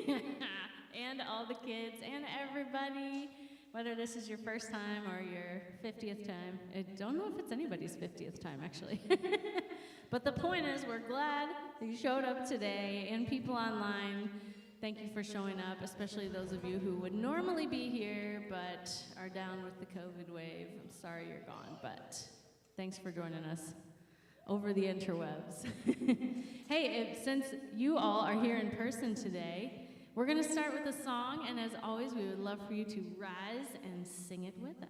and all the kids and everybody, whether this is your first time or your 50th time. I don't know if it's anybody's 50th time, actually. But the point is, we're glad that you showed up today, and people online, thank you for showing up, especially those of you who would normally be here but are down with the COVID wave. I'm sorry you're gone, but thanks for joining us over the interwebs. Hey, since you all are here in person today, we're going to start with a song, and as always, we would love for you to rise and sing it with us.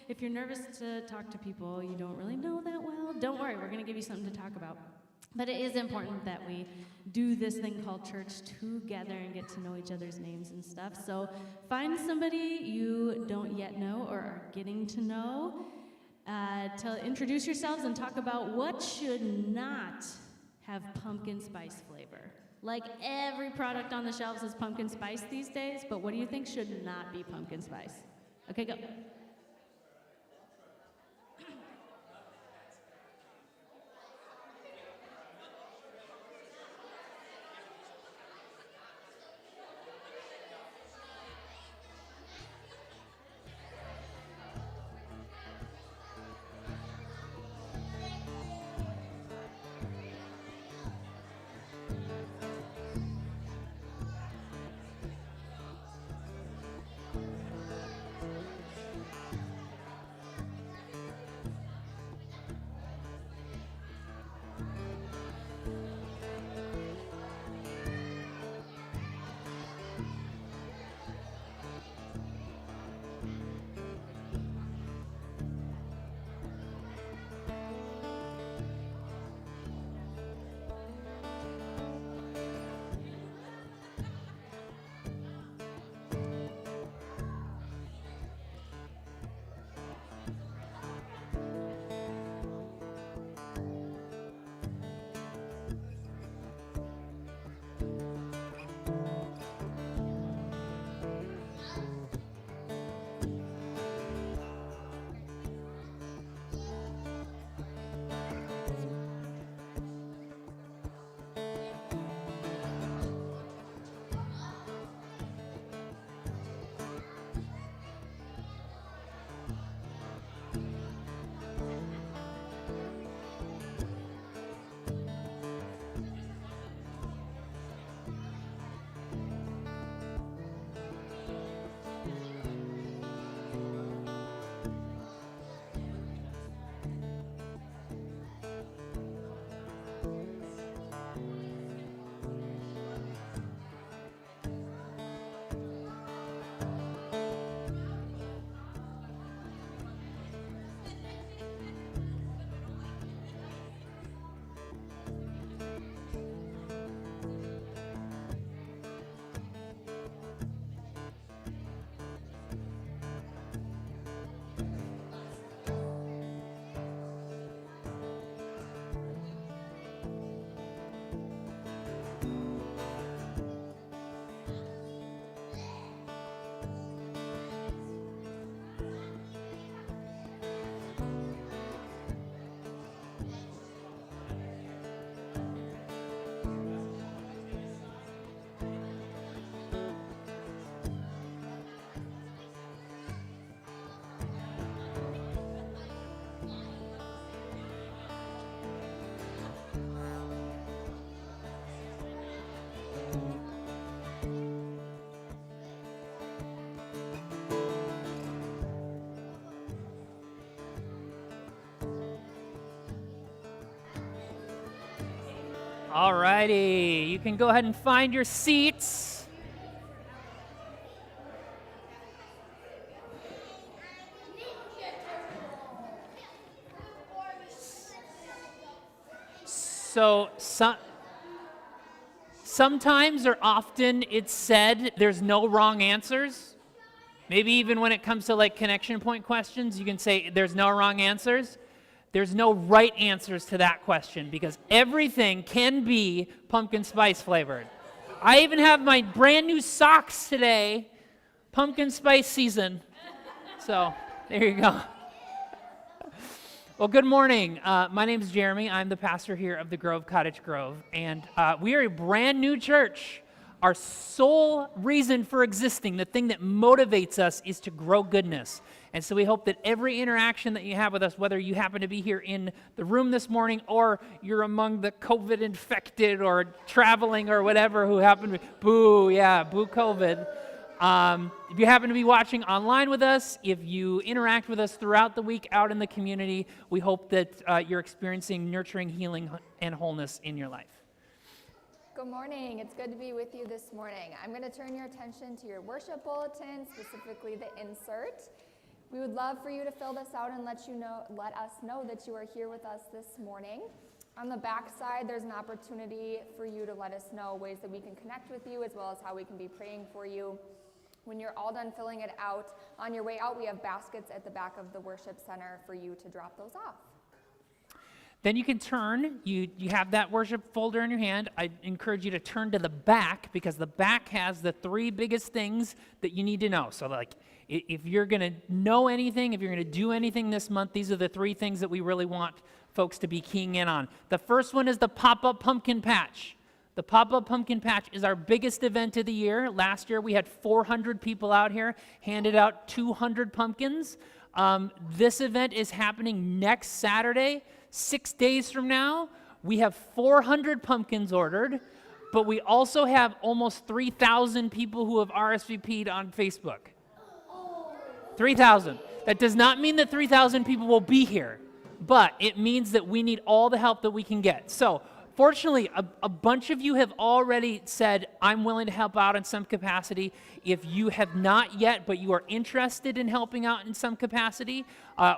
If you're nervous to talk to people you don't really know that well, don't worry, we're going to give you something to talk about. But it is important that we do this thing called church together and get to know each other's names and stuff. So find somebody you don't yet know or are getting to know. To introduce yourselves and talk about what should not have pumpkin spice flavor. Like every product on the shelves is pumpkin spice these days, but what do you think should not be pumpkin spice? Okay, go. All righty, you can go ahead and find your seats. So, sometimes or often it's said there's no wrong answers. Maybe even when it comes to like connection point questions, you can say there's no wrong answers. There's no right answers to that question because everything can be pumpkin spice flavored. I even have my brand new socks today, pumpkin spice season. So there you go. Well, good morning. My name is Jeremy. I'm the pastor here of the Grove Cottage Grove, and we are a brand new church. Our sole reason for existing, the thing that motivates us, is to grow goodness. And so we hope that every interaction that you have with us, whether you happen to be here in the room this morning or you're among the COVID infected or traveling or whatever who happen to be, boo COVID. If you happen to be watching online with us, if you interact with us throughout the week out in the community, we hope that you're experiencing nurturing, healing, and wholeness in your life. Good morning. It's good to be with you this morning. I'm going to turn your attention to your worship bulletin, specifically the insert. We would love for you to fill this out and let us know that you are here with us this morning. On the back side, there's an opportunity for you to let us know ways that we can connect with you as well as how we can be praying for you. When you're all done filling it out, on your way out, we have baskets at the back of the worship center for you to drop those off. Then you can turn, you have that worship folder in your hand. I encourage you to turn to the back because the back has the three biggest things that you need to know. So like if you're going to know anything, if you're going to do anything this month, these are the three things that we really want folks to be keying in on. The first one is the pop-up pumpkin patch. The pop-up pumpkin patch is our biggest event of the year. Last year we had 400 people out here, handed out 200 pumpkins. This event is happening next Saturday. 6 days from now, we have 400 pumpkins ordered, but we also have almost 3,000 people who have RSVP'd on Facebook. 3,000. That does not mean that 3,000 people will be here, but it means that we need all the help that we can get. So, fortunately, a bunch of you have already said, I'm willing to help out in some capacity. If you have not yet, but you are interested in helping out in some capacity,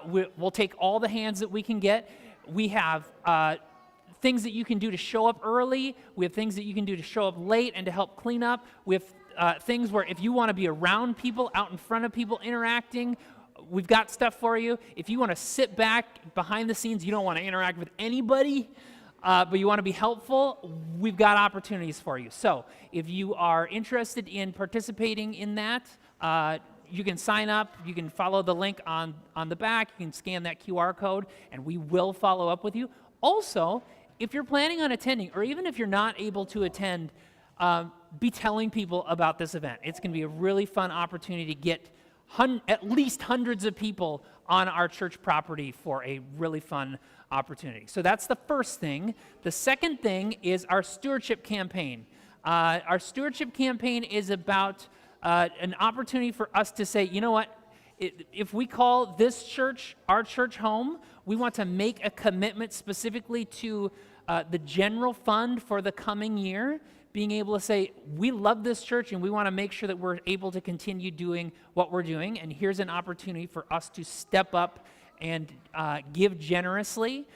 we'll take all the hands that we can get. We have things that you can do to show up early. We have things that you can do to show up late and to help clean up. We have things where if you want to be around people, out in front of people, interacting, we've got stuff for you. If you want to sit back behind the scenes, you don't want to interact with anybody, but you want to be helpful, we've got opportunities for you. So if you are interested in participating in that, you can sign up, you can follow the link on the back, you can scan that QR code, and we will follow up with you. Also, if you're planning on attending, or even if you're not able to attend, be telling people about this event. It's going to be a really fun opportunity to get at least hundreds of people on our church property for a really fun opportunity. So that's the first thing. The second thing is our stewardship campaign. Our stewardship campaign is about an opportunity for us to say, you know what, if we call this church our church home, we want to make a commitment specifically to the general fund for the coming year, being able to say, we love this church and we want to make sure that we're able to continue doing what we're doing, and here's an opportunity for us to step up and give generously.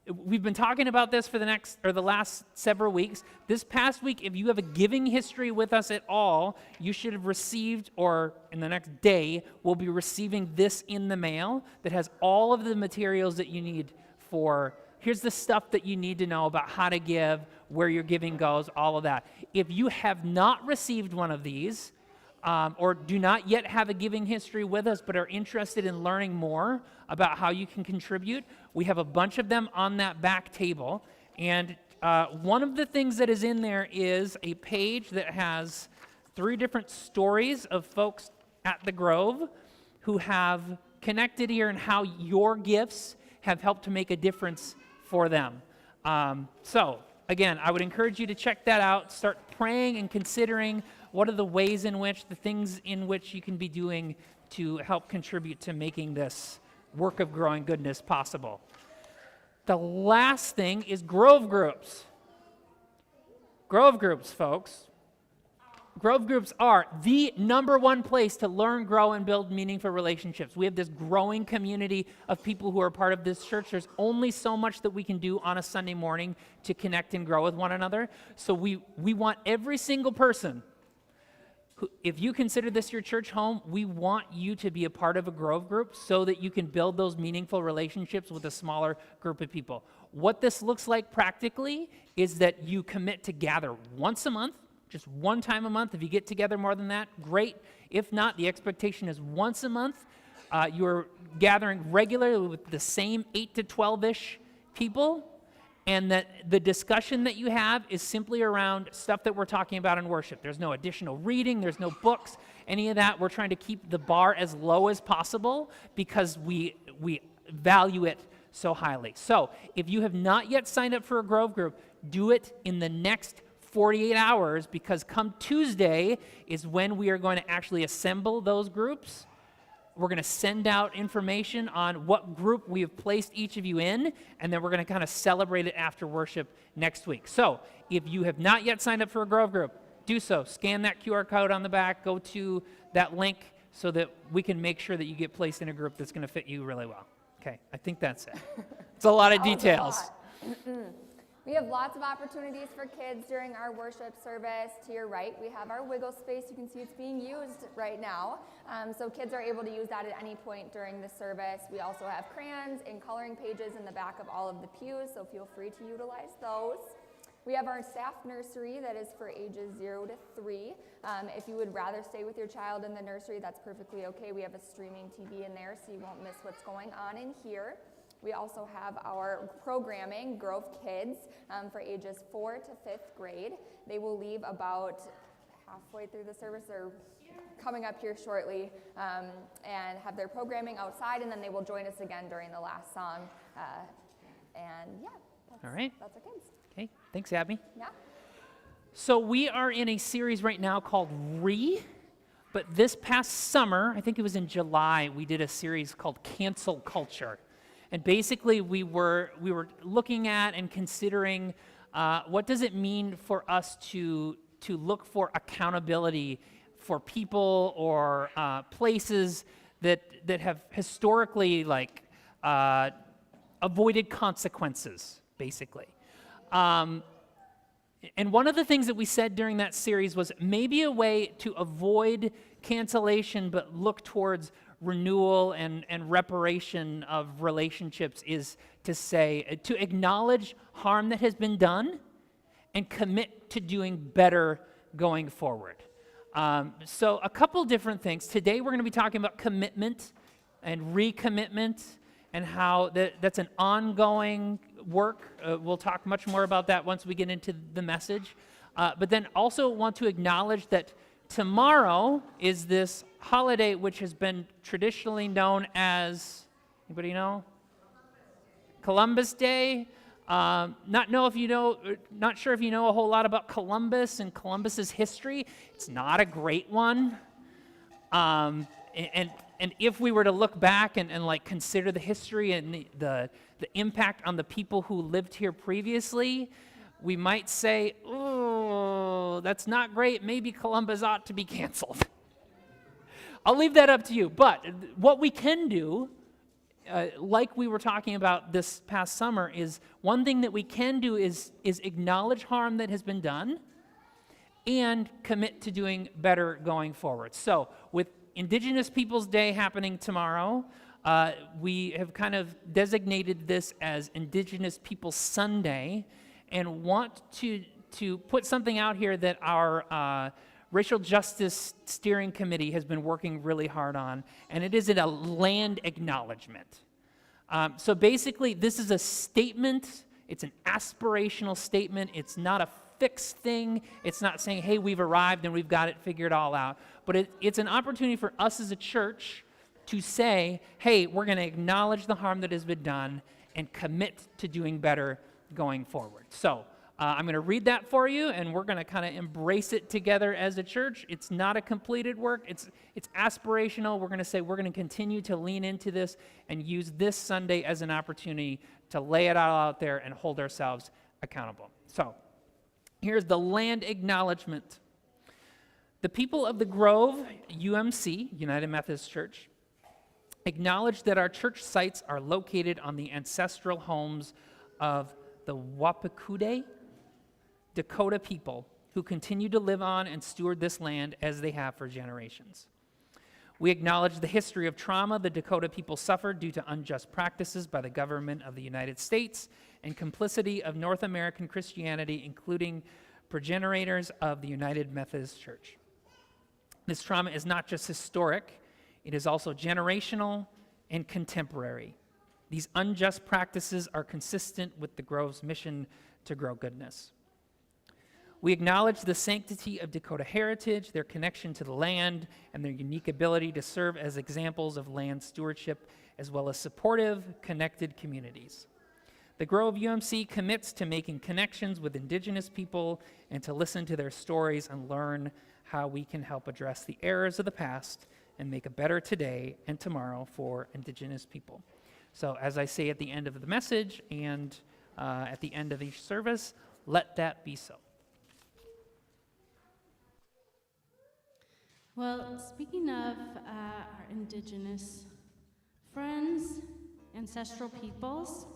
We've been talking about this for the last several weeks. This past week, if you have a giving history with us at all, you should have received, or in the next day, we'll be receiving this in the mail that has all of the materials that you need for, here's the stuff that you need to know about how to give, where your giving goes, all of that. If you have not received one of these, or do not yet have a giving history with us but are interested in learning more about how you can contribute, we have a bunch of them on that back table. And one of the things that is in there is a page that has 3 different stories of folks at the Grove who have connected here and how your gifts have helped to make a difference for them. So, again, I would encourage you to check that out, start praying and considering what are the ways in which, the things in which you can be doing to help contribute to making this work of growing goodness possible. The last thing is Grove groups. Grove groups, folks. Grove groups are the number one place to learn, grow, and build meaningful relationships. We have this growing community of people who are part of this church. There's only so much that we can do on a Sunday morning to connect and grow with one another. So we want every single person, if you consider this your church home, we want you to be a part of a Grove group so that you can build those meaningful relationships with a smaller group of people. What this looks like practically is that you commit to gather once a month, just one time a month. If you get together more than that, great. If not, the expectation is once a month. You're gathering regularly with the same 8 to 12-ish people, and that the discussion that you have is simply around stuff that we're talking about in worship. There's no additional reading, there's no books, any of that. We're trying to keep the bar as low as possible because we value it so highly. So if you have not yet signed up for a Grove group, do it in the next 48 hours, because come Tuesday is when we are going to actually assemble those groups. We're going to send out information on what group we have placed each of you in, and then we're going to kind of celebrate it after worship next week. So if you have not yet signed up for a Grove group, do so. Scan that QR code on the back, go to that link so that we can make sure that you get placed in a group that's going to fit you really well. Okay, I think that's it. It's a lot of details. We have lots of opportunities for kids during our worship service. To your right, we have our wiggle space. You can see it's being used right now. So kids are able to use that at any point during the service. We also have crayons and coloring pages in the back of all of the pews, so feel free to utilize those. We have our staff nursery that is for ages 0 to 3. If you would rather stay with your child in the nursery, that's perfectly okay. We have a streaming TV in there, so you won't miss what's going on in here. We also have our programming, Grove Kids, for ages 4 to 5th grade. They will leave about halfway through the service or coming up here shortly and have their programming outside, and then they will join us again during the last song. All right. That's our kids. Okay, thanks, Abby. Yeah. So we are in a series right now called but this past summer, I think it was in July, we did a series called Cancel Culture. And basically, we were looking at and considering what does it mean for us to look for accountability for people or places that have historically avoided consequences, basically. And one of the things that we said during that series was maybe a way to avoid cancellation but look towards renewal and reparation of relationships is to acknowledge harm that has been done and commit to doing better going forward. So a couple different things. Today we're going to be talking about commitment and recommitment and how that's an ongoing work. We'll talk much more about that once we get into the message. But then also want to acknowledge that tomorrow is this holiday which has been traditionally known as, anybody know? Columbus Day. Not sure if you know a whole lot about Columbus and Columbus's history. It's not a great one. And if we were to look back and consider the history and the impact on the people who lived here previously, we might say, oh, that's not great. Maybe Columbus ought to be canceled. I'll leave that up to you. But what we can do, like we were talking about this past summer, is one thing that we can do is acknowledge harm that has been done and commit to doing better going forward. So with Indigenous Peoples Day happening tomorrow, we have kind of designated this as Indigenous Peoples Sunday and want to put something out here that our Racial Justice Steering Committee has been working really hard on, and it is a land acknowledgement. So basically, this is a statement. It's an aspirational statement. It's not a fixed thing. It's not saying, hey, we've arrived and we've got it figured all out. But it's an opportunity for us as a church to say, hey, we're going to acknowledge the harm that has been done and commit to doing better going forward. So I'm going to read that for you, and we're going to kind of embrace it together as a church. It's not a completed work. It's aspirational. We're going to say we're going to continue to lean into this and use this Sunday as an opportunity to lay it all out there and hold ourselves accountable. So here's the land acknowledgement. The people of the Grove, UMC, United Methodist Church, acknowledge that our church sites are located on the ancestral homes of the Wapikude Dakota people who continue to live on and steward this land as they have for generations. We acknowledge the history of trauma the Dakota people suffered due to unjust practices by the government of the United States and complicity of North American Christianity, including progenitors of the United Methodist Church. This trauma is not just historic, it is also generational and contemporary. These unjust practices are consistent with the Grove's mission to grow goodness. We acknowledge the sanctity of Dakota heritage, their connection to the land, and their unique ability to serve as examples of land stewardship, as well as supportive, connected communities. The Grove UMC commits to making connections with Indigenous people and to listen to their stories and learn how we can help address the errors of the past and make a better today and tomorrow for Indigenous people. So as I say at the end of the message and at the end of each service, let that be so. Well, speaking of our Indigenous friends, ancestral peoples,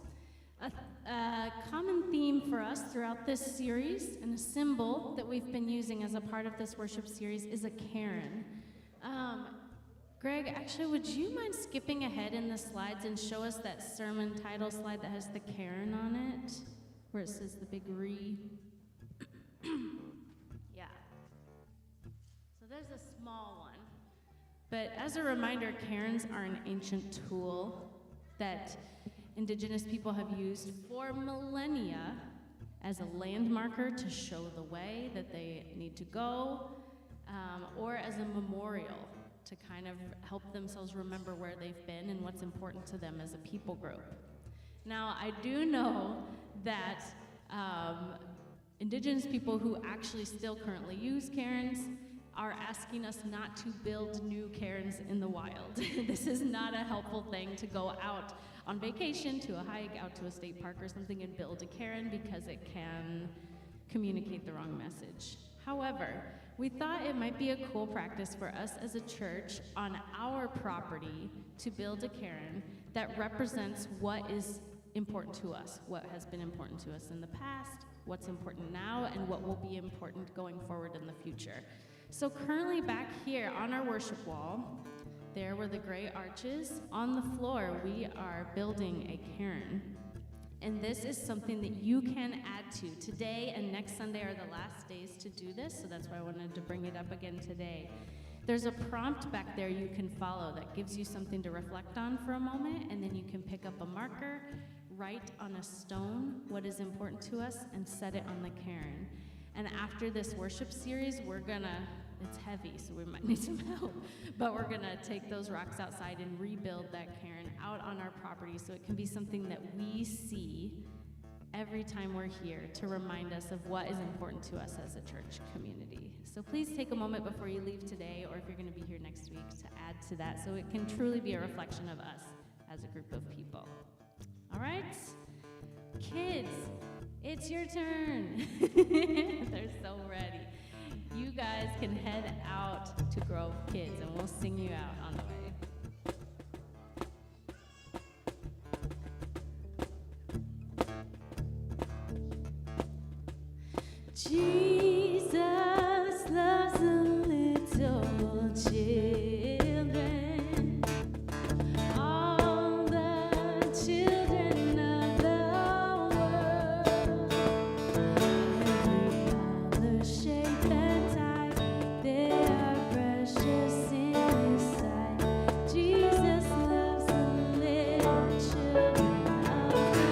a common theme for us throughout this series and a symbol that we've been using as a part of this worship series is a cairn. Greg, actually, would you mind skipping ahead in the slides and show us that sermon title slide that has the cairn on it, where it says the big re? Yeah. So there's a small one. But as a reminder, cairns are an ancient tool that Indigenous people have used for millennia as a landmarker to show the way that they need to go, or as a memorial to kind of help themselves remember where they've been and what's important to them as a people group. Now, I do know that Indigenous people who actually still currently use cairns are asking us not to build new cairns in the wild. This is not a helpful thing to go out on vacation, to a hike, out to a state park or something and build a cairn because it can communicate the wrong message. However, we thought it might be a cool practice for us as a church on our property to build a cairn that represents what is important to us, what has been important to us in the past, what's important now, and what will be important going forward in the future. So currently back here on our worship wall, there were the gray arches. On the floor, we are building a cairn. And this is something that you can add to. Today and next Sunday are the last days to do this, so that's why I wanted to bring it up again today. There's a prompt back there you can follow that gives you something to reflect on for a moment, and then you can pick up a marker, write on a stone what is important to us, and set it on the cairn. And after this worship series, it's heavy, so we might need some help, but we're gonna take those rocks outside and rebuild that cairn out on our property so it can be something that we see every time we're here to remind us of what is important to us as a church community. So please take a moment before you leave today, or if you're gonna be here next week, to add to that so it can truly be a reflection of us as a group of people. All right? Kids, it's your turn. They're so ready. You guys can head out to Grove Kids, and we'll sing you out on the way. Jesus loves the little children, all the children of the world, every color, shape, and type, they are precious in His sight. Jesus loves the little children of the world.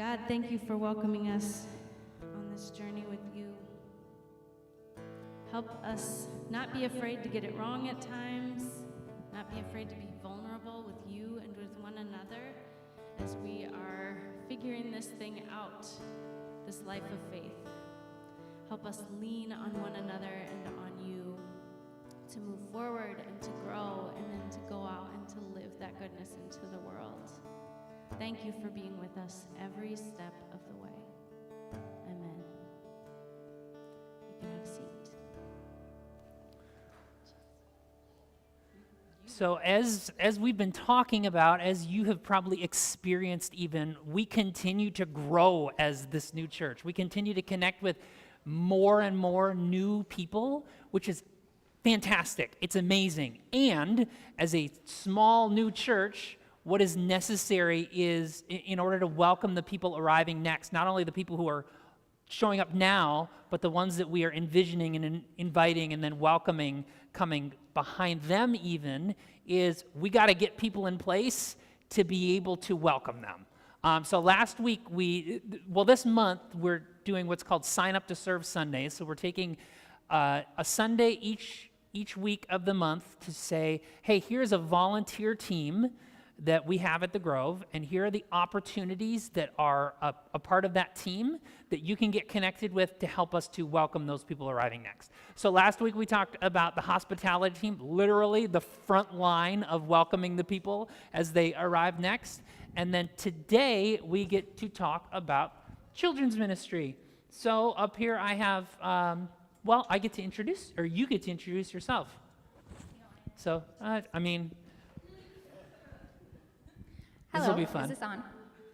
God, thank you for welcoming us on this journey with you. Help us not be afraid to get it wrong at times, not be afraid to be vulnerable with you and with one another as we are figuring this thing out, this life of faith. Help us lean on one another and on you to move forward and to grow and then to go out and to live that goodness into the world. Thank you for being with us every step of the way. Amen. You can have a seat. So as we've been talking about, as you have probably experienced even, we continue to grow as this new church. We continue to connect with more and more new people, which is fantastic. It's amazing. And as a small new church, what is necessary is, in order to welcome the people arriving next, not only the people who are showing up now, but the ones that we are envisioning and inviting and then welcoming coming behind them even, is we got to get people in place to be able to welcome them. So last week, this month, we're doing what's called Sign Up to Serve Sundays. So we're taking a Sunday each week of the month to say, hey, here's a volunteer team that we have at the Grove, and here are the opportunities that are a part of that team that you can get connected with to help us to welcome those people arriving next. So last week we talked about the hospitality team, literally the front line of welcoming the people as they arrive next. And then today we get to talk about children's ministry. So up here I have, I get to introduce, or you get to introduce yourself. So, this will be fun. Is this on?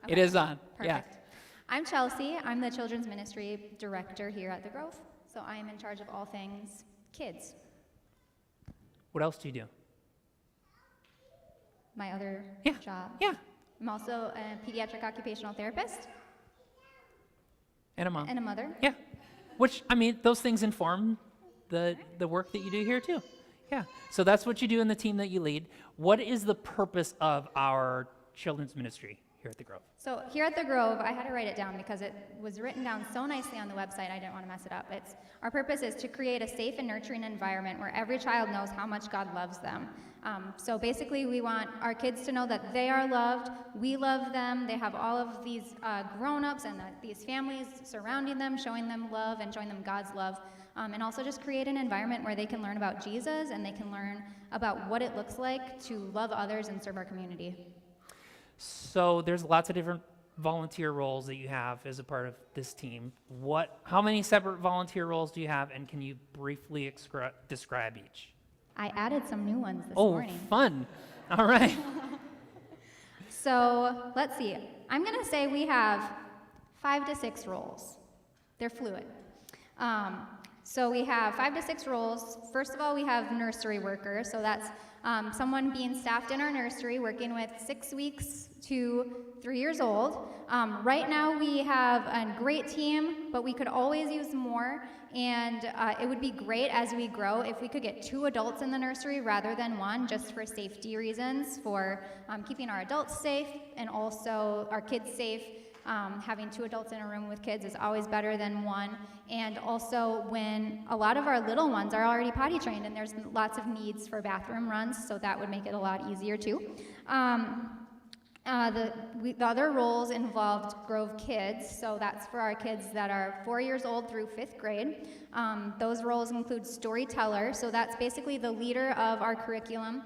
It is on. Perfect. Yeah. I'm Chelsea. I'm the Children's Ministry Director here at the Grove. So I am in charge of all things kids. What else do you do? My other Yeah. job. Yeah. I'm also a pediatric occupational therapist And a mom. and a mother. Yeah. Which, those things inform the work that you do here too. Yeah. So that's what you do in the team that you lead. What is the purpose of our children's ministry here at the Grove? So here at the Grove, I had to write it down because it was written down so nicely on the website, I didn't want to mess it up. Our purpose is to create a safe and nurturing environment where every child knows how much God loves them. So basically, we want our kids to know that they are loved, we love them, they have all of these grown-ups and these families surrounding them, showing them love and showing them God's love. And also just create an environment where they can learn about Jesus and they can learn about what it looks like to love others and serve our community. So there's lots of different volunteer roles that you have as a part of this team. How many separate volunteer roles do you have, and can you briefly describe each? I added some new ones this morning. Oh, fun. All right. So let's see. I'm going to say we have 5 to 6 roles. They're fluid. So we have 5 to 6 roles. First of all, we have nursery workers. So that's someone being staffed in our nursery working with 6 weeks to 3 years old. Right now we have a great team, but we could always use more. And it would be great as we grow if we could get 2 adults in the nursery rather than 1, just for safety reasons, for keeping our adults safe and also our kids safe. Having 2 adults in a room with kids is always better than 1. And also when a lot of our little ones are already potty trained and there's lots of needs for bathroom runs, so that would make it a lot easier too. The other roles involved Grove Kids, so that's for our kids that are 4 years old through 5th grade. Those roles include storyteller, so that's basically the leader of our curriculum.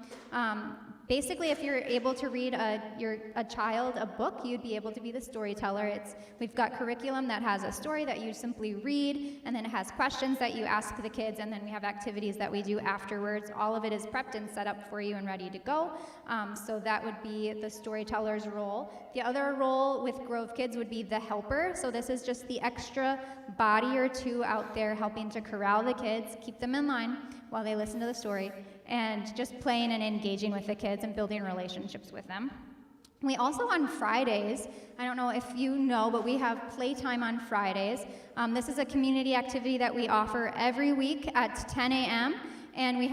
Basically, if you're able to read a child a book, you'd be able to be the storyteller. We've got curriculum that has a story that you simply read, and then it has questions that you ask the kids, and then we have activities that we do afterwards. All of it is prepped and set up for you and ready to go. So that would be the storyteller's role. The other role with Grove Kids would be the helper. So this is just the extra body or 2 out there helping to corral the kids, keep them in line while they listen to the story, and just playing and engaging with the kids and building relationships with them. We also, on Fridays, I don't know if you know, but we have playtime on Fridays. This is a community activity that we offer every week at 10 a.m., And we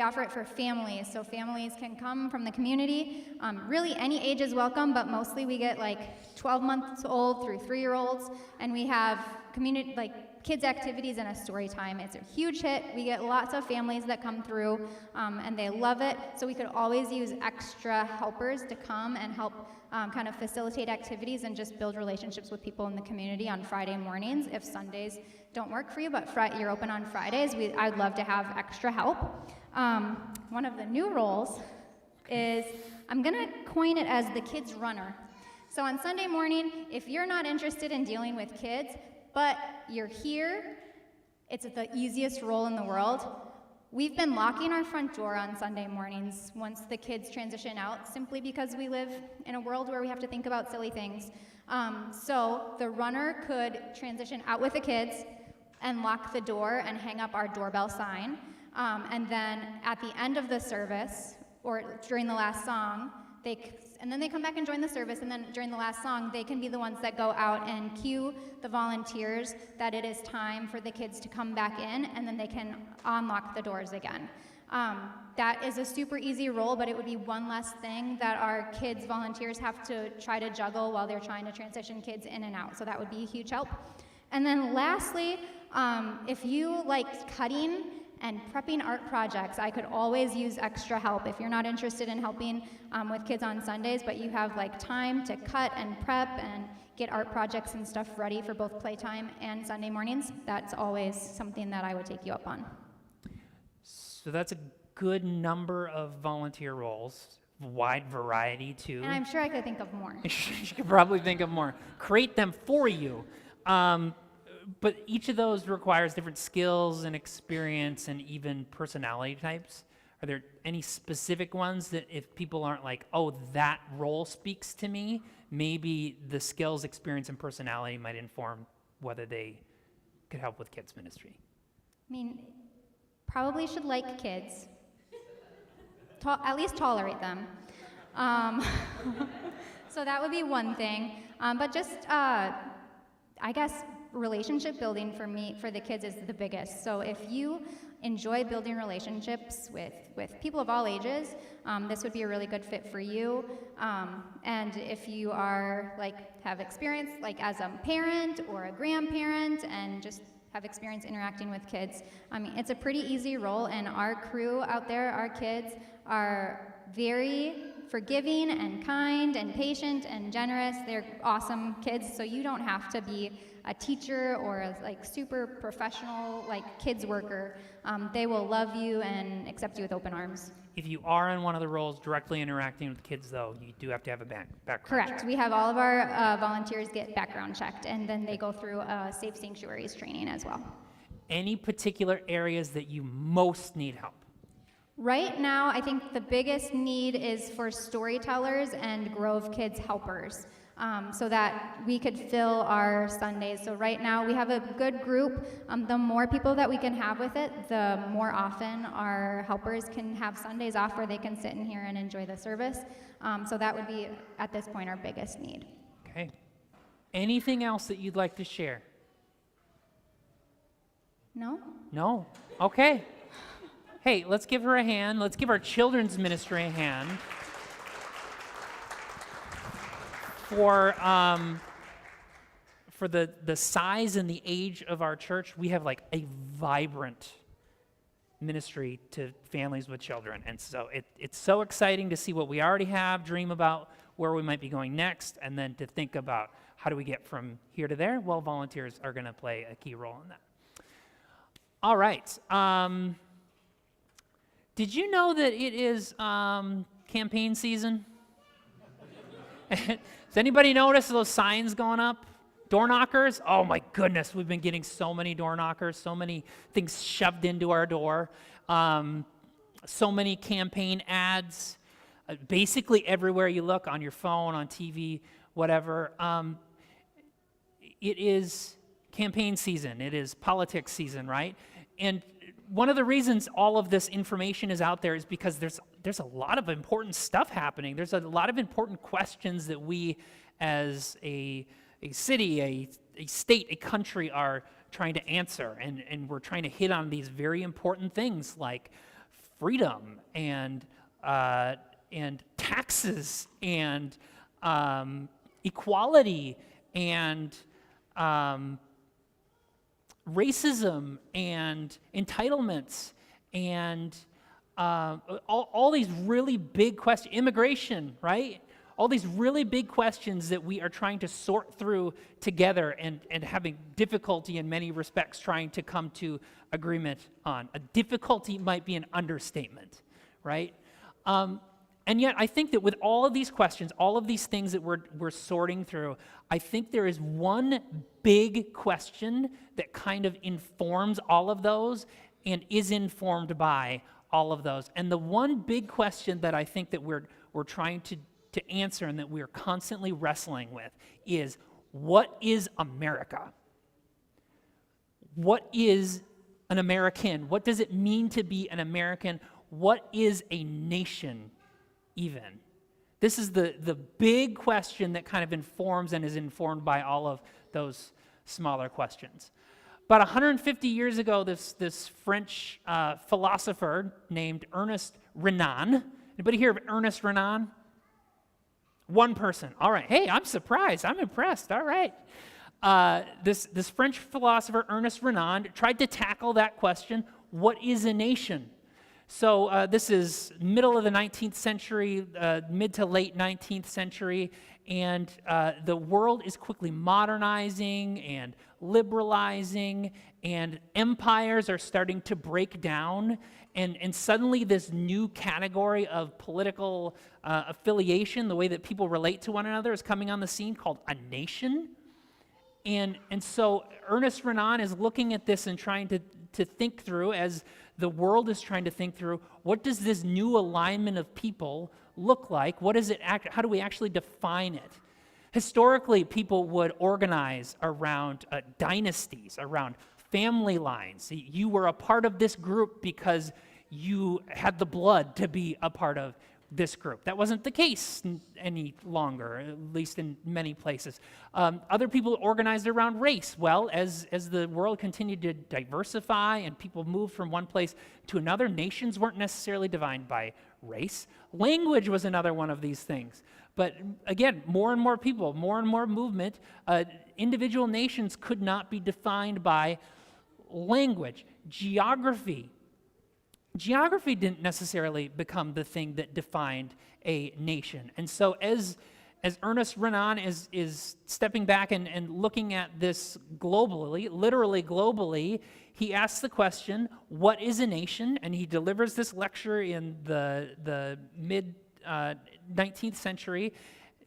offer it for families, so families can come from the community. Really, any age is welcome, but mostly we get like 12 months old through 3-year-olds, and we have community, like kids activities and a story time. It's a huge hit. We get lots of families that come through, and they love it. So we could always use extra helpers to come and help kind of facilitate activities and just build relationships with people in the community on Friday mornings if Sundays don't work for you, but you're open on Fridays. I'd love to have extra help. One of the new roles is I'm gonna coin it as the kids runner. So on Sunday morning, if you're not interested in dealing with kids, but you're here, it's the easiest role in the world. We've been locking our front door on Sunday mornings once the kids transition out, simply because we live in a world where we have to think about silly things. So the runner could transition out with the kids and lock the door and hang up our doorbell sign. And then at the end of the service, or during the last song, and then they come back and join the service, and then during the last song, they can be the ones that go out and cue the volunteers that it is time for the kids to come back in, and then they can unlock the doors again. That is a super easy role, but it would be one less thing that our kids volunteers have to try to juggle while they're trying to transition kids in and out, so that would be a huge help. And then lastly, if you like cutting and prepping art projects, I could always use extra help. If you're not interested in helping with kids on Sundays, but you have like time to cut and prep and get art projects and stuff ready for both playtime and Sunday mornings, that's always something that I would take you up on. So that's a good number of volunteer roles, wide variety too. And I'm sure I could think of more. You could probably think of more. Create them for you. But each of those requires different skills and experience and even personality types. Are there any specific ones that if people aren't like, oh, that role speaks to me, maybe the skills, experience, and personality might inform whether they could help with kids ministry? I mean, probably should like kids. At least tolerate them. So that would be one thing. But just, I guess, relationship building for the kids is the biggest. So if you enjoy building relationships with people of all ages, this would be a really good fit for you. And if you are have experience as a parent or a grandparent and just have experience interacting with kids, I mean, it's a pretty easy role, and our crew out there, our kids, are very forgiving and kind and patient and generous. They're awesome kids, so you don't have to be a teacher or a super professional kids worker. They will love you and accept you with open arms. If you are in one of the roles directly interacting with kids, though, you do have to have a background Correct. check. We have all of our volunteers get background checked, and then they go through Safe Sanctuaries training as well. Any particular areas that you most need help? Right now, I think the biggest need is for storytellers and Grove Kids helpers, so that we could fill our Sundays. So right now, we have a good group. The more people that we can have with it, the more often our helpers can have Sundays off where they can sit in here and enjoy the service. So that would be, at this point, our biggest need. Okay. Anything else that you'd like to share? No? No? Okay. Hey, let's give her a hand. Let's give our children's ministry a hand. For the size and the age of our church, we have a vibrant ministry to families with children. And so it's so exciting to see what we already have, dream about where we might be going next, and then to think about how do we get from here to there. Well, volunteers are going to play a key role in that. All right. Did you know that it is campaign season? Does anybody notice those signs going up? Door knockers? Oh my goodness, we've been getting so many door knockers, so many things shoved into our door, so many campaign ads, basically everywhere you look, on your phone, on TV, whatever. It is campaign season. It is politics season, right? And one of the reasons all of this information is out there is because there's a lot of important stuff happening. There's a lot of important questions that we as a city, a state, a country are trying to answer, and we're trying to hit on these very important things like freedom and taxes and equality and racism and entitlements and all these really big questions, immigration, right? All these really big questions that we are trying to sort through together and having difficulty in many respects trying to come to agreement on. A difficulty might be an understatement, right? And yet I think that with all of these questions, all of these things that we're sorting through, I think there is one big question that kind of informs all of those and is informed by all of those. And the one big question that I think that we're trying to answer and that we're constantly wrestling with is, what is America? What is an American? What does it mean to be an American? What is a nation even? This is the big question that kind of informs and is informed by all of those smaller questions. About 150 years ago, this French philosopher named Ernest Renan. Anybody hear of Ernest Renan? One person. All right. Hey, I'm surprised. I'm impressed. All right. This French philosopher, Ernest Renan, tried to tackle that question, what is a nation? So this is middle of the 19th century, mid to late 19th century, and the world is quickly modernizing and liberalizing, and empires are starting to break down, and suddenly this new category of political affiliation, the way that people relate to one another, is coming on the scene called a nation. And so Ernest Renan is looking at this and trying to think through, as the world is trying to think through, what does this new alignment of people look like? What is it? How do we actually define it? Historically, people would organize around dynasties, around family lines. You were a part of this group because you had the blood to be a part of this group. That wasn't the case any longer, at least in many places. Other people organized around race. Well, as the world continued to diversify and people moved from one place to another, nations weren't necessarily defined by race. Language was another one of these things. But again, more and more people, more and more movement, individual nations could not be defined by language. Geography didn't necessarily become the thing that defined a nation. And so as Ernest Renan is stepping back and looking at this globally, literally globally, he asks the question, what is a nation? And he delivers this lecture in the mid-19th century,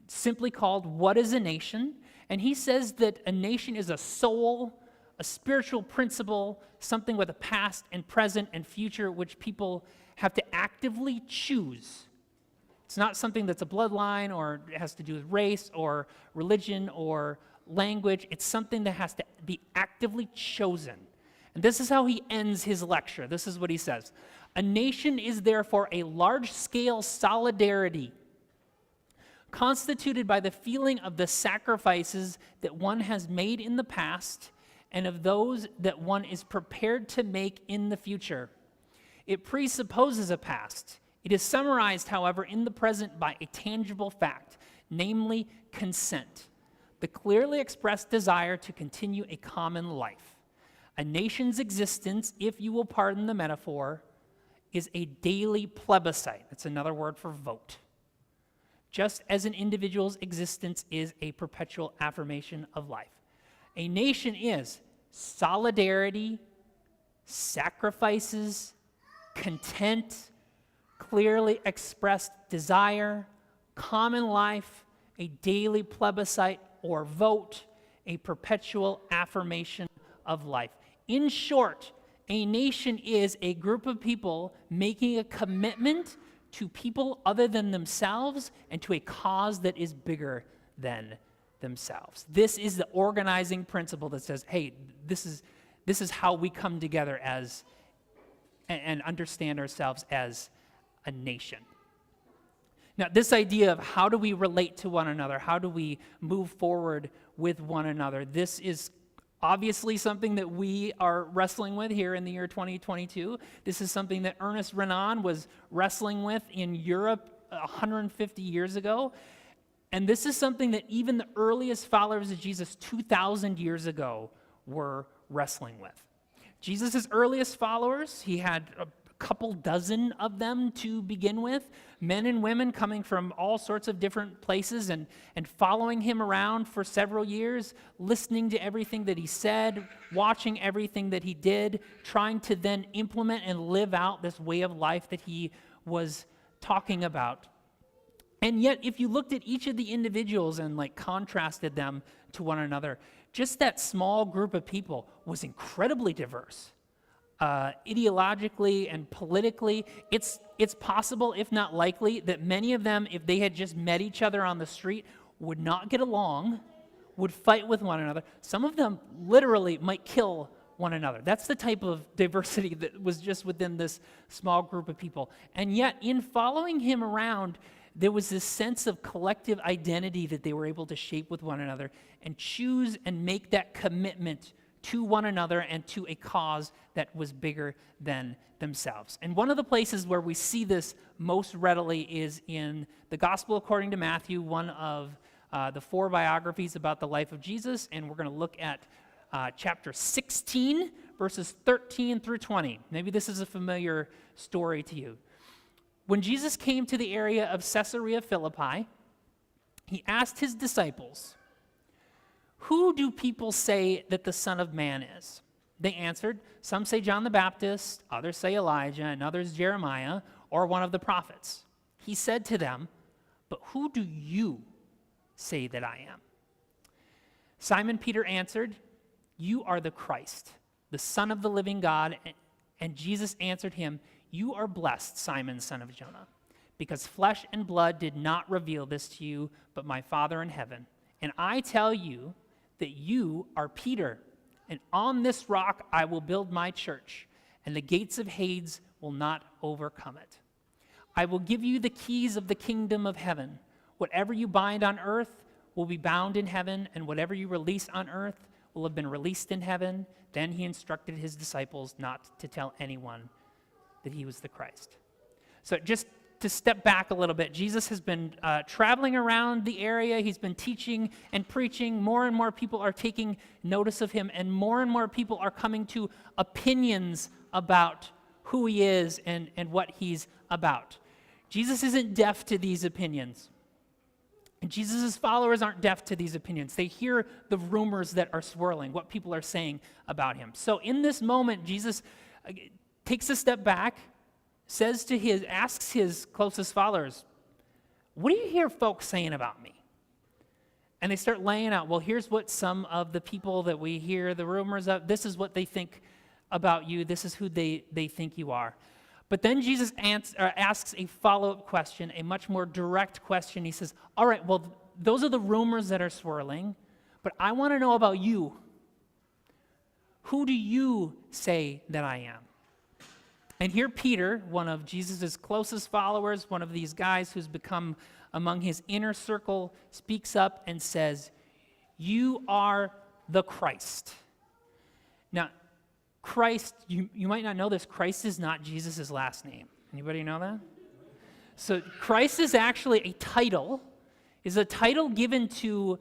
simply called, What is a Nation? And he says that a nation is a soul, a spiritual principle, something with a past and present and future which people have to actively choose. It's not something that's a bloodline or it has to do with race or religion or language. It's something that has to be actively chosen. And this is how he ends his lecture. This is what he says. A nation is therefore a large-scale solidarity constituted by the feeling of the sacrifices that one has made in the past and of those that one is prepared to make in the future. It presupposes a past. It is summarized, however, in the present by a tangible fact, namely consent, the clearly expressed desire to continue a common life. A nation's existence, if you will pardon the metaphor, is a daily plebiscite. That's another word for vote. Just as an individual's existence is a perpetual affirmation of life. A nation is solidarity, sacrifices, content, clearly expressed desire, common life, a daily plebiscite or vote, a perpetual affirmation of life. In short, a nation is a group of people making a commitment to people other than themselves and to a cause that is bigger than themselves. This is the organizing principle that says, hey, this is how we come together as and understand ourselves as a nation. Now, this idea of how do we relate to one another, how do we move forward with one another, this is obviously something that we are wrestling with here in the year 2022. This is something that Ernest Renan was wrestling with in Europe 150 years ago. And this is something that even the earliest followers of Jesus 2,000 years ago were wrestling with. Jesus' earliest followers, he had a couple dozen of them to begin with, men and women coming from all sorts of different places and following him around for several years, listening to everything that he said, watching everything that he did, trying to then implement and live out this way of life that he was talking about. And yet, if you looked at each of the individuals and contrasted them to one another, just that small group of people was incredibly diverse. Ideologically and politically, it's possible, if not likely, that many of them, if they had just met each other on the street, would not get along, would fight with one another. Some of them literally might kill one another. That's the type of diversity that was just within this small group of people. And yet, in following him around, there was this sense of collective identity that they were able to shape with one another and choose and make that commitment to one another and to a cause that was bigger than themselves. And one of the places where we see this most readily is in the Gospel according to Matthew, one of the 4 biographies about the life of Jesus, and we're going to look at chapter 16, verses 13 through 20. Maybe this is a familiar story to you. When Jesus came to the area of Caesarea Philippi, he asked his disciples, "Who do people say that the Son of Man is?" They answered, "Some say John the Baptist, others say Elijah, and others Jeremiah, or one of the prophets." He said to them, "But who do you say that I am?" Simon Peter answered, "You are the Christ, the Son of the living God." And Jesus answered him, "You are blessed, Simon, son of Jonah, because flesh and blood did not reveal this to you, but my Father in heaven. And I tell you that you are Peter, and on this rock I will build my church, and the gates of Hades will not overcome it. I will give you the keys of the kingdom of heaven. Whatever you bind on earth will be bound in heaven, and whatever you release on earth will have been released in heaven." Then he instructed his disciples not to tell anyone that he was the Christ. So just to step back a little bit, Jesus has been traveling around the area. He's been teaching and preaching. More and more people are taking notice of him, and more people are coming to opinions about who he is and what he's about. Jesus isn't deaf to these opinions. And Jesus' followers aren't deaf to these opinions. They hear the rumors that are swirling, what people are saying about him. So in this moment, Jesus takes a step back, asks his closest followers, "What do you hear folks saying about me?" And they start laying out, well, here's what some of the people that we hear the rumors of, this is what they think about you, this is who they think you are. But then Jesus asks a follow-up question, a much more direct question. He says, all right, well, those are the rumors that are swirling, but I want to know about you. Who do you say that I am? And here Peter, one of Jesus' closest followers, one of these guys who's become among his inner circle, speaks up and says, "You are the Christ." Now, Christ, you might not know this, Christ is not Jesus' last name. Anybody know that? So Christ is actually a title given to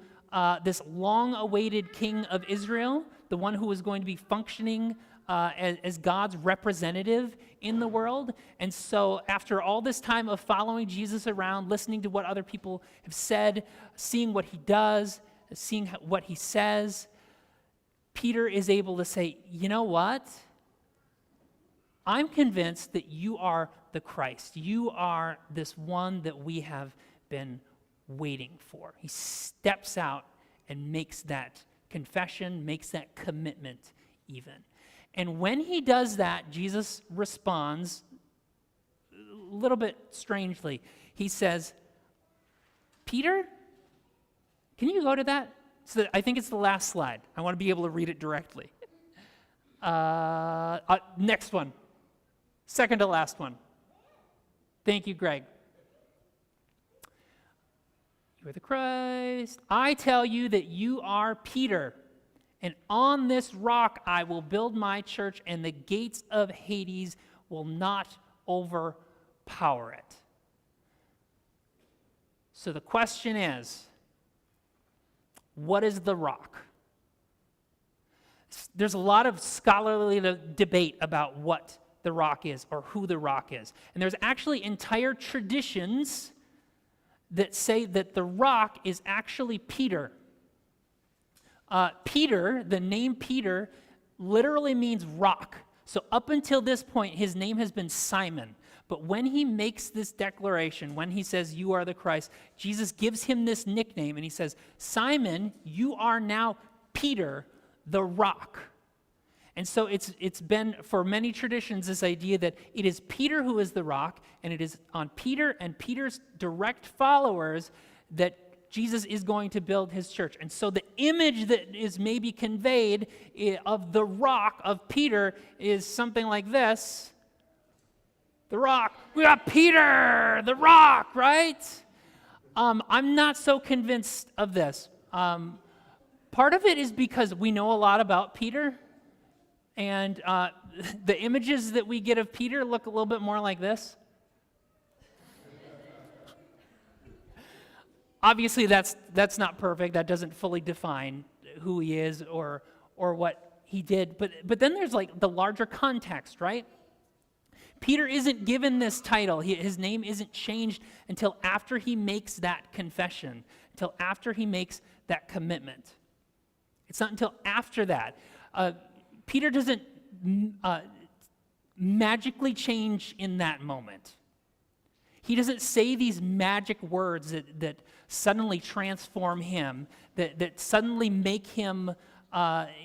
this long-awaited king of Israel, the one who was going to be functioning as God's representative in the world. And so after all this time of following Jesus around, listening to what other people have said, seeing what he does, seeing what he says, Peter is able to say, you know what? I'm convinced that you are the Christ. You are this one that we have been waiting for. He steps out and makes that confession, makes that commitment even. And when he does that, Jesus responds a little bit strangely. He says, "Peter, can you go to that?" So I think it's the last slide. I want to be able to read it directly. Next one. Second to last one. Thank you, Greg. "You are the Christ. I tell you that you are Peter, And on this rock I will build my church, and the gates of Hades will not overpower it. So the question is, what is the rock? There's a lot of scholarly debate about what the rock is or who the rock is. And there's actually entire traditions that say that the rock is actually Peter. Peter, the name Peter, literally means rock. So up until this point, his name has been Simon. But when he makes this declaration, when he says, "You are the Christ," Jesus gives him this nickname, and he says, "Simon, you are now Peter, the rock." And so it's been, for many traditions, this idea that it is Peter who is the rock, and it is on Peter and Peter's direct followers that Jesus is going to build his church. And so the image that is maybe conveyed of the rock of Peter is something like this. The rock. We got Peter, the rock, right? I'm not so convinced of this. Part of it is because we know a lot about Peter, and the images that we get of Peter look a little bit more like this. Obviously, that's not perfect. That doesn't fully define who he is or what he did. But then there's like the larger context, right? Peter isn't given this title. His name isn't changed until after he makes that confession, until after he makes that commitment. It's not until after that. Peter doesn't magically change in that moment. He doesn't say these magic words that suddenly transform him, that suddenly make him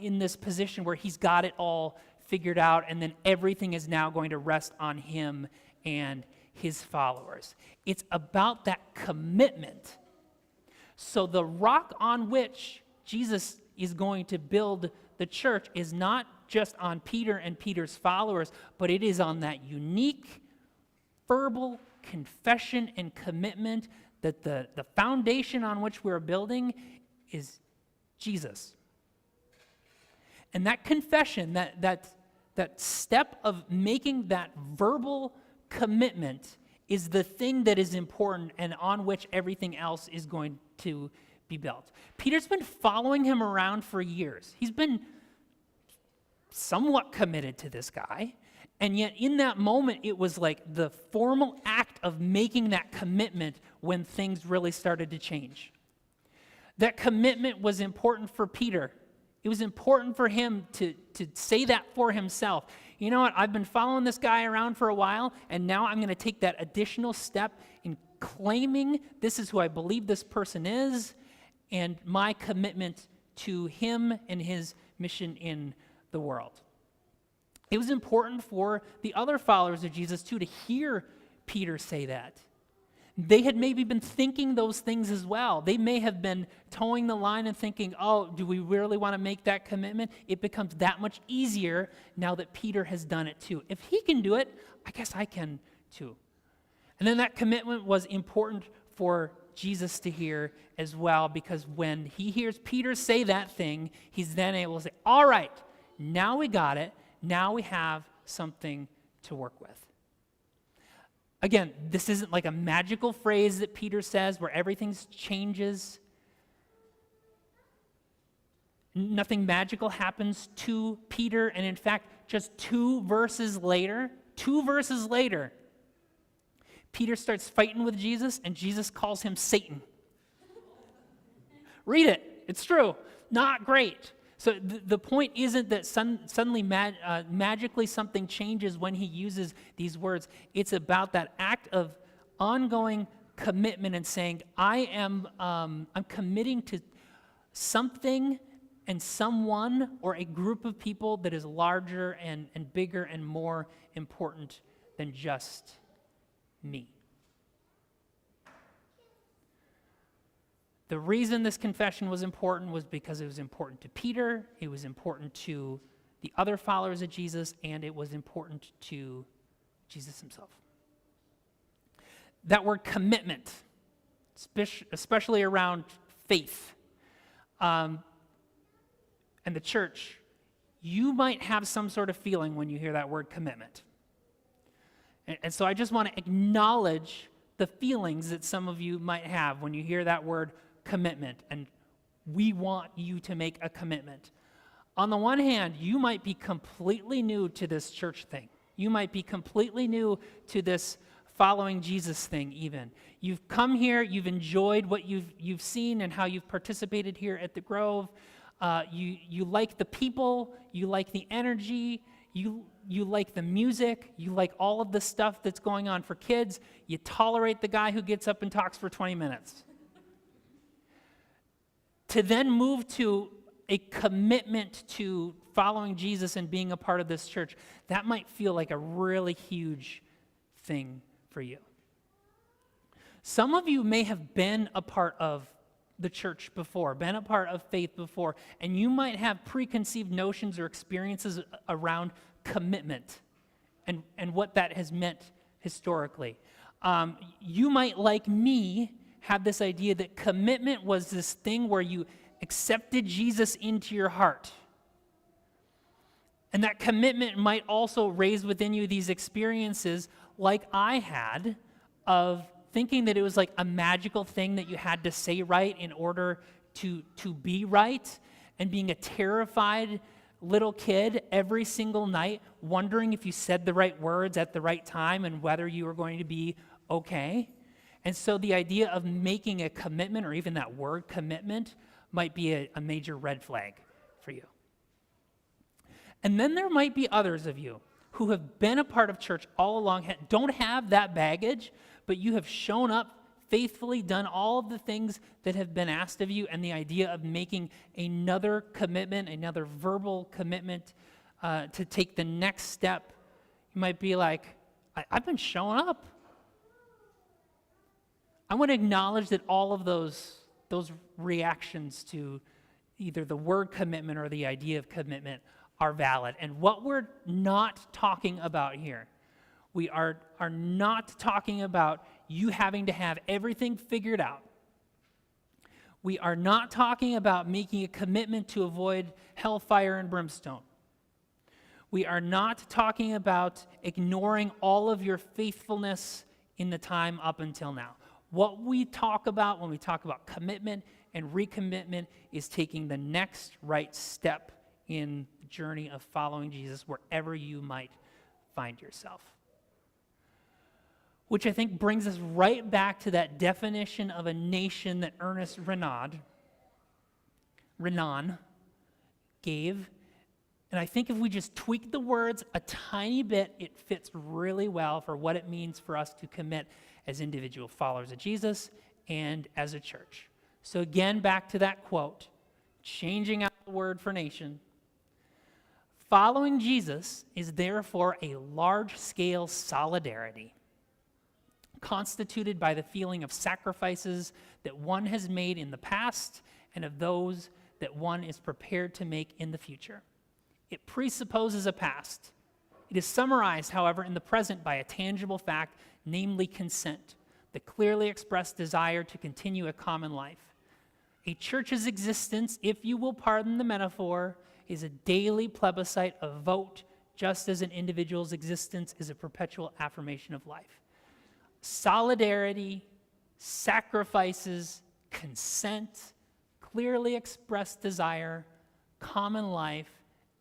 in this position where he's got it all figured out, and then everything is now going to rest on him and his followers. It's about that commitment. So the rock on which Jesus is going to build the church is not just on Peter and Peter's followers, but it is on that unique, verbal confession and commitment that the foundation on which we're building is Jesus. And that confession, that step of making that verbal commitment is the thing that is important and on which everything else is going to be built. Peter's been following him around for years. He's been somewhat committed to this guy, and yet in that moment, it was like the formal act of making that commitment when things really started to change. That commitment was important for Peter. It was important for him to say that for himself. You know what? I've been following this guy around for a while, and now I'm going to take that additional step in claiming this is who I believe this person is, and my commitment to him and his mission in the world. It was important for the other followers of Jesus, too, to hear Peter say that. They had maybe been thinking those things as well. They may have been towing the line and thinking, oh, do we really want to make that commitment? It becomes that much easier now that Peter has done it too. If he can do it, I guess I can too. And then that commitment was important for Jesus to hear as well, because when he hears Peter say that thing, he's then able to say, all right, now we got it. Now we have something to work with. Again, this isn't like a magical phrase that Peter says where everything changes. Nothing magical happens to Peter, and in fact, just two verses later, Peter starts fighting with Jesus, and Jesus calls him Satan. Read it. It's true. Not great. So the point isn't that suddenly magically something changes when he uses these words. It's about that act of ongoing commitment and saying, I'm committing to something and someone or a group of people that is larger and bigger and more important than just me. The reason this confession was important was because it was important to Peter, it was important to the other followers of Jesus, and it was important to Jesus himself. That word commitment, especially around faith, and the church, you might have some sort of feeling when you hear that word commitment. And so I just want to acknowledge the feelings that some of you might have when you hear that word commitment, and we want you to make a commitment. On the one hand, you might be completely new to this church thing. You might be completely new to this following Jesus thing even. You've come here, you've enjoyed what you've seen and how you've participated here at the Grove. You like the people, you like the energy, you like the music, you like all of the stuff that's going on for kids. You tolerate the guy who gets up and talks for 20 minutes. To then move to a commitment to following Jesus and being a part of this church, that might feel like a really huge thing for you. Some of you may have been a part of the church before, been a part of faith before, and you might have preconceived notions or experiences around commitment and what that has meant historically. You might, like me, have this idea that commitment was this thing where you accepted Jesus into your heart. And that commitment might also raise within you these experiences like I had of thinking that it was like a magical thing that you had to say right in order to be right, and being a terrified little kid every single night wondering if you said the right words at the right time and whether you were going to be okay. And so the idea of making a commitment, or even that word commitment, might be a major red flag for you. And then there might be others of you who have been a part of church all along, don't have that baggage, but you have shown up faithfully, done all of the things that have been asked of you, and the idea of making another commitment, another verbal commitment to take the next step, you might be like, I've been showing up. I want to acknowledge that all of those reactions to either the word commitment or the idea of commitment are valid. And what we're not talking about here, we are not talking about you having to have everything figured out. We are not talking about making a commitment to avoid hellfire and brimstone. We are not talking about ignoring all of your faithfulness in the time up until now. What we talk about when we talk about commitment and recommitment is taking the next right step in the journey of following Jesus wherever you might find yourself. Which I think brings us right back to that definition of a nation that Ernest Renan gave. And I think if we just tweak the words a tiny bit, it fits really well for what it means for us to commit as individual followers of Jesus and as a church. So again, back to that quote, changing out the word for nation. Following Jesus is therefore a large-scale solidarity constituted by the feeling of sacrifices that one has made in the past and of those that one is prepared to make in the future. It presupposes a past. It is summarized, however, in the present by a tangible fact, namely consent, the clearly expressed desire to continue a common life. A church's existence, if you will pardon the metaphor, is a daily plebiscite, a vote, just as an individual's existence is a perpetual affirmation of life. Solidarity, sacrifices, consent, clearly expressed desire, common life,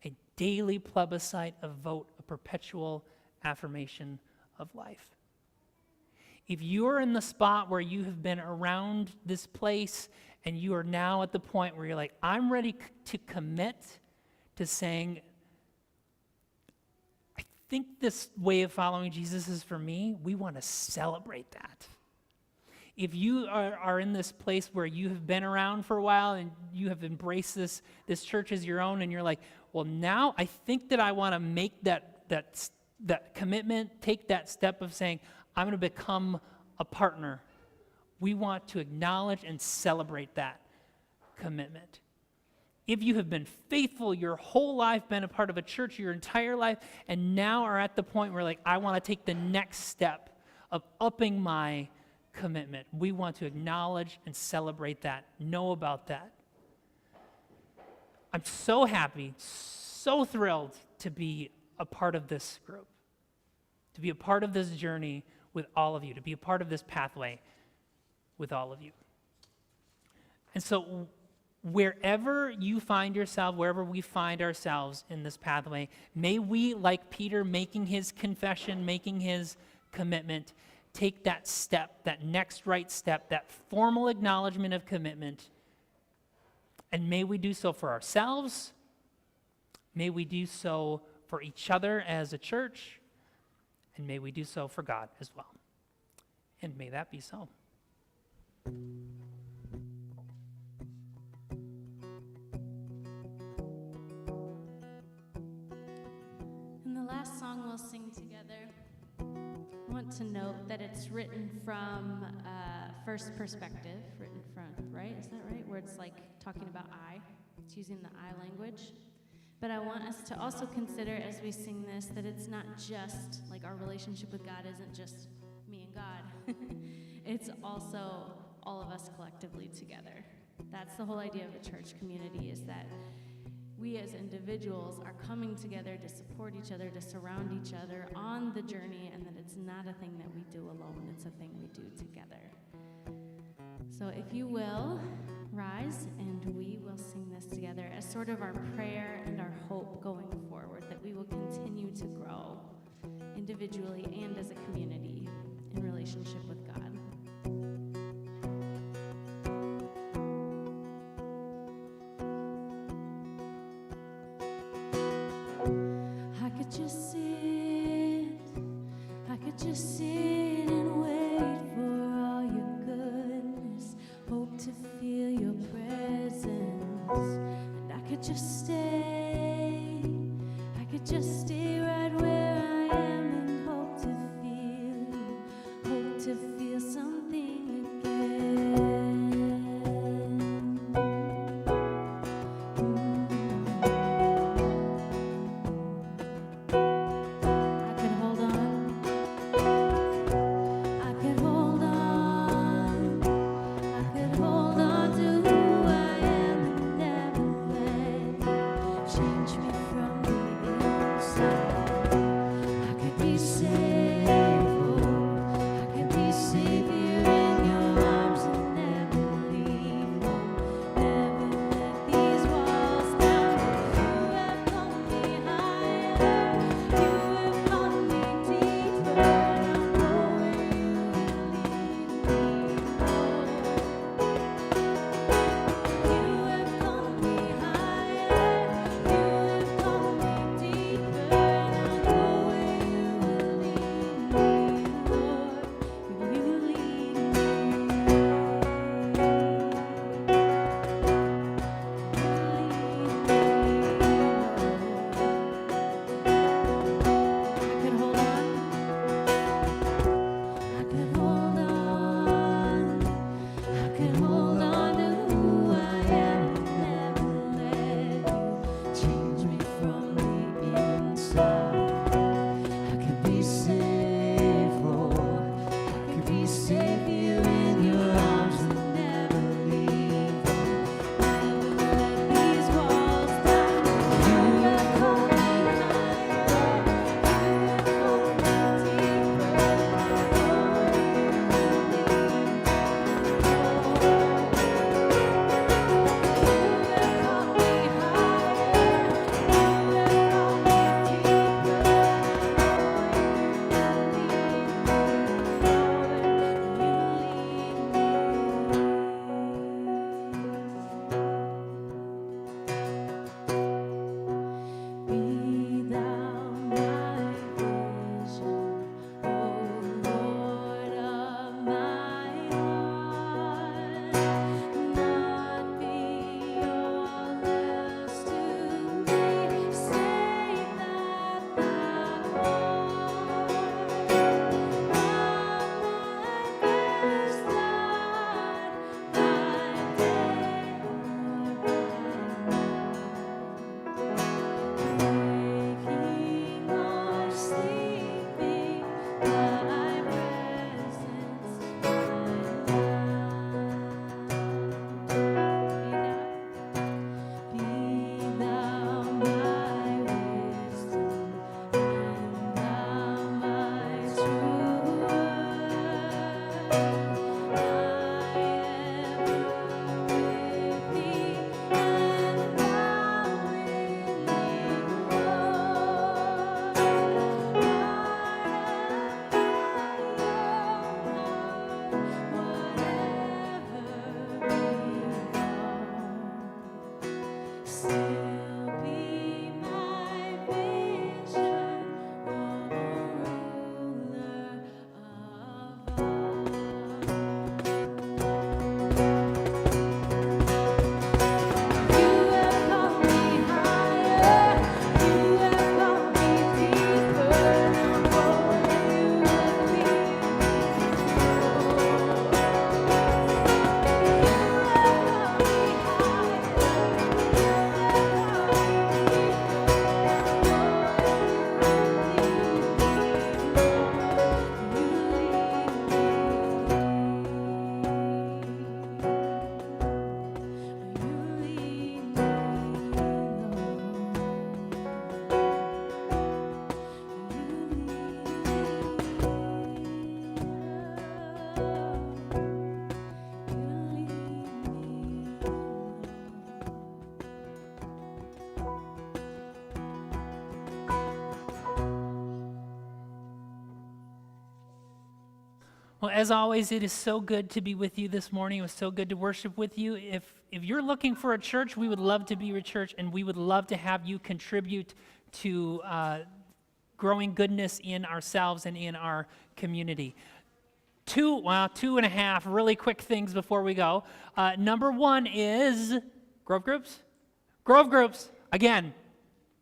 a daily plebiscite, a vote, a perpetual affirmation of life. If you're in the spot where you have been around this place and you are now at the point where you're like, I'm ready to commit to saying, I think this way of following Jesus is for me, we want to celebrate that. If you are in this place where you have been around for a while and you have embraced this church as your own, and you're like, well, now I think that I want to make that commitment, take that step of saying, I'm going to become a partner. We want to acknowledge and celebrate that commitment. If you have been faithful your whole life, been a part of a church your entire life, and now are at the point where I want to take the next step of upping my commitment, we want to acknowledge and celebrate that, know about that. I'm so happy, so thrilled to be a part of this group, to be a part of this journey with all of you, to be a part of this pathway with all of you. And so wherever you find yourself, wherever we find ourselves in this pathway, may we, like Peter making his confession, making his commitment, take that step, that next right step, that formal acknowledgement of commitment, and may we do so for ourselves, may we do so for each other as a church, and may we do so for God as well. And may that be so. In the last song we'll sing together, I want to note that it's written from first perspective, written from, right? Is that right? Where it's like talking about I. It's using the I language. But I want us to also consider as we sing this that it's not just, like our relationship with God isn't just me and God. It's also all of us collectively together. That's the whole idea of a church community, is that we as individuals are coming together to support each other, to surround each other on the journey, and that it's not a thing that we do alone, it's a thing we do together. So if you will, rise and we will sing this together as sort of our prayer and our hope going forward, that we will continue to grow individually and as a community in relationship with God. I could just sit and wait for all your goodness, hope to feel your presence, and I could just stay right where I am and hope to feel something again. I could hold on. I could hold on. I could hold on to who I am and never let change me from the inside. Well, as always, it is so good to be with you this morning. It was so good to worship with you. If you're looking for a church, we would love to be your church, and we would love to have you contribute to growing goodness in ourselves and in our community. Two and a half really quick things before we go. Number one is Grove Groups. Grove Groups, again,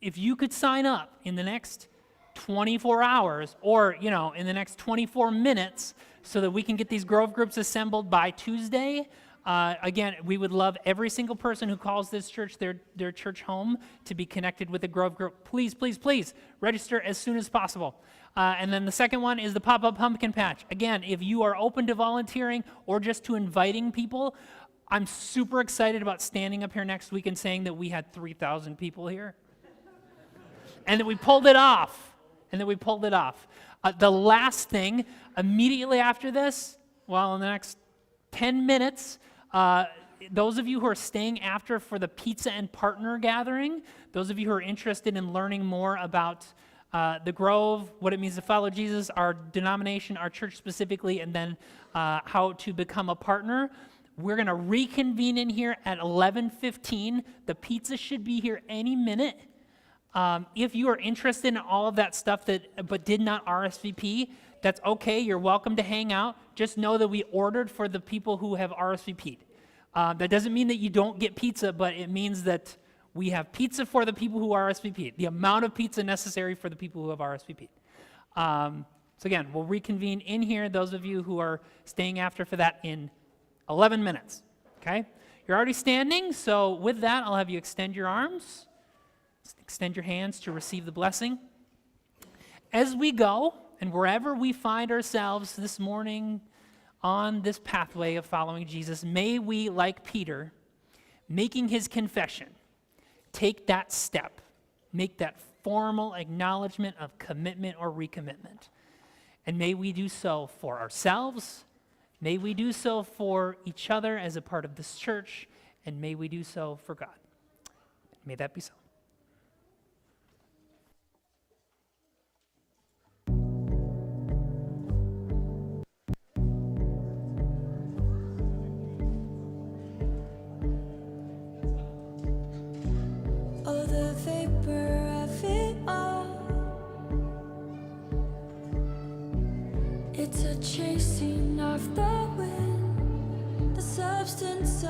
if you could sign up in the next 24 hours or, in the next 24 minutes so that we can get these Grove Groups assembled by Tuesday. Again, we would love every single person who calls this church their church home to be connected with a Grove Group. Please, please, please register as soon as possible. And then the second one is the Pop-Up Pumpkin Patch. Again, if you are open to volunteering or just to inviting people, I'm super excited about standing up here next week and saying that we had 3,000 people here. And that we pulled it off. The last thing, immediately after this, in the next 10 minutes, those of you who are staying after for the pizza and partner gathering, those of you who are interested in learning more about the Grove, what it means to follow Jesus, our denomination, our church specifically, and then how to become a partner, we're going to reconvene in here at 11:15. The pizza should be here any minute. If you are interested in all of that stuff but did not RSVP, that's okay. You're welcome to hang out. Just know that we ordered for the people who have RSVP'd. That doesn't mean that you don't get pizza, but it means that we have pizza for the people who RSVP'd, the amount of pizza necessary for the people who have RSVP'd. So again, we'll reconvene in here, those of you who are staying after for that, in 11 minutes, okay? You're already standing, so with that, I'll have you extend your arms, extend your hands to receive the blessing. As we go, and wherever we find ourselves this morning on this pathway of following Jesus, may we, like Peter, making his confession, take that step, make that formal acknowledgement of commitment or recommitment. And may we do so for ourselves, may we do so for each other as a part of this church, and may we do so for God. May that be so. Oh, the vapor of it all. It's a chasing of the wind, the substance of